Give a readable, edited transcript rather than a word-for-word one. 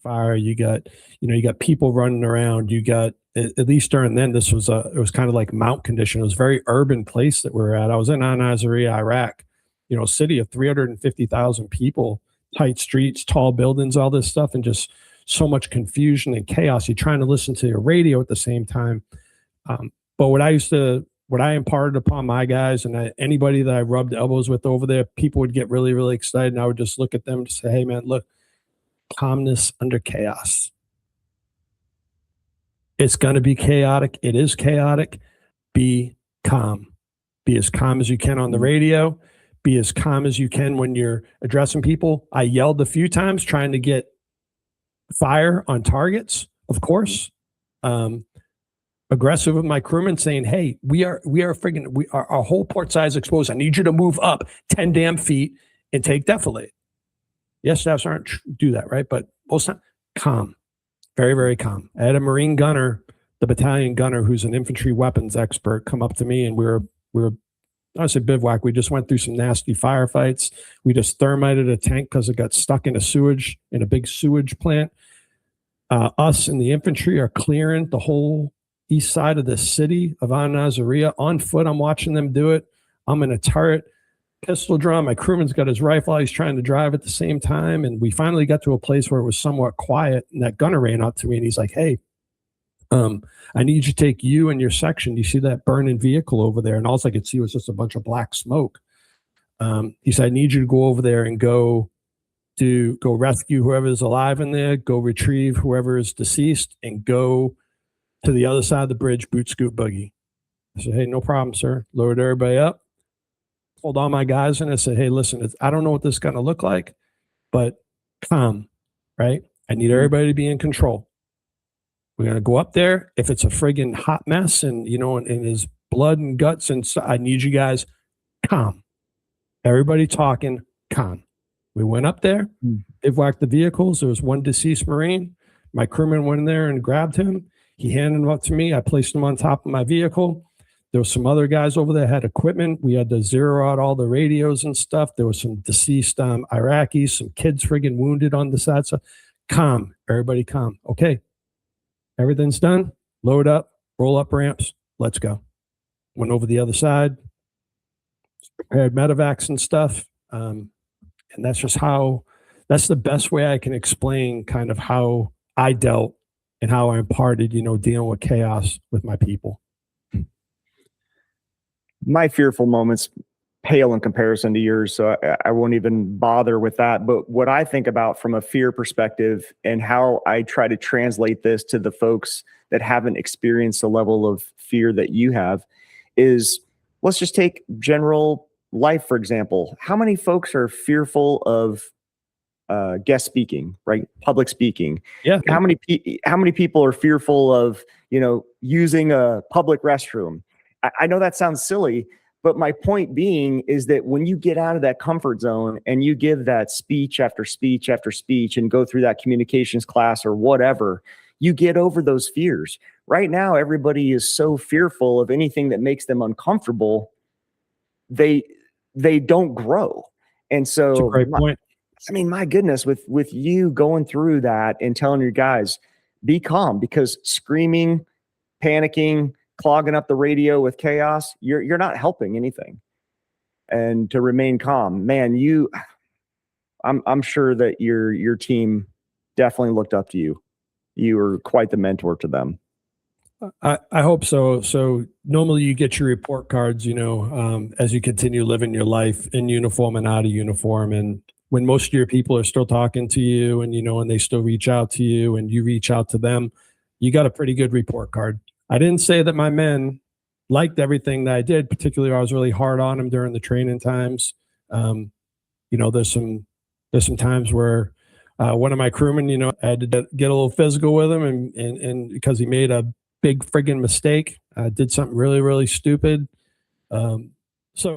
fire. You got, you got people running around. You got, at least during then, it was kind of like mount condition. It was a very urban place that we were at. I was in Al-Naziriyah, Iraq, city of 350,000 people, tight streets, tall buildings, all this stuff, and just so much confusion and chaos. You're trying to listen to your radio at the same time. But what I imparted upon my guys and anybody that I rubbed elbows with over there, people would get really, really excited. And I would just look at them and say, hey, man, look, calmness under chaos. It's going to be chaotic. It is chaotic. Be calm. Be as calm as you can on the radio. Be as calm as you can when you're addressing people. I yelled a few times trying to get fire on targets, of course. Aggressive with my crewmen saying, hey, our whole port side is exposed. I need you to move up 10 damn feet and take defilade. Yes, staffs aren't do that, right? But most time, calm, very, very calm. I had a Marine gunner, the battalion gunner, who's an infantry weapons expert, come up to me, and we were I say bivouac. We just went through some nasty firefights. We just thermited a tank because it got stuck in a big sewage plant. Us and the infantry are clearing the whole east side of the city of Al-Naziriyah on foot. I'm watching them do it. I'm in a turret, pistol drawn. My crewman's got his rifle. He's trying to drive at the same time. And we finally got to a place where it was somewhat quiet. And that gunner ran up to me and he's like, hey, I need you to take you and your section. You see that burning vehicle over there? And all I could see was just a bunch of black smoke. He said, I need you to go over there and go rescue whoever is alive in there, go retrieve whoever is deceased, and go to the other side of the bridge, boot, scoot, buggy. I said, hey, no problem, sir. Lowered everybody up, pulled all my guys in. I said, hey, listen, I don't know what this is going to look like, but calm, right? I need everybody to be in control. We're going to go up there. If it's a friggin' hot mess and, and his blood and guts, and so, I need you guys calm. Everybody talking, calm. We went up there, bivouacked the vehicles. There was one deceased Marine. My crewman went in there and grabbed him. He handed him up to me. I placed him on top of my vehicle. There were some other guys over there that had equipment. We had to zero out all the radios and stuff. There was some deceased Iraqis, some kids friggin' wounded on the side. So calm, everybody calm. Okay, everything's done. Load up, roll up ramps. Let's go. Went over the other side, prepared medevacs and stuff. And that's the best way I can explain kind of how I dealt and how I imparted, dealing with chaos with my people. My fearful moments pale in comparison to yours, so I won't even bother with that. But what I think about from a fear perspective and how I try to translate this to the folks that haven't experienced the level of fear that you have is, let's just take general life, for example. How many folks are fearful of guest speaking, right? Public speaking. Yeah. How many people are fearful of, using a public restroom? I know that sounds silly, but my point being is that when you get out of that comfort zone and you give that speech after speech after speech and go through that communications class or whatever, you get over those fears. Right now, everybody is so fearful of anything that makes them uncomfortable. They don't grow. And so that's a great point. I mean, my goodness, with you going through that and telling your guys, be calm, because screaming, panicking, clogging up the radio with chaos, you're not helping anything. And to remain calm, man, I'm sure that your team definitely looked up to you. You were quite the mentor to them. I hope so. So normally you get your report cards, as you continue living your life in uniform and out of uniform. And when most of your people are still talking to you and, and they still reach out to you and you reach out to them, you got a pretty good report card. I didn't say that my men liked everything that I did, particularly I was really hard on them during the training times. There's some times where one of my crewmen, I had to get a little physical with him and because he made a big friggin' mistake, did something really, really stupid. So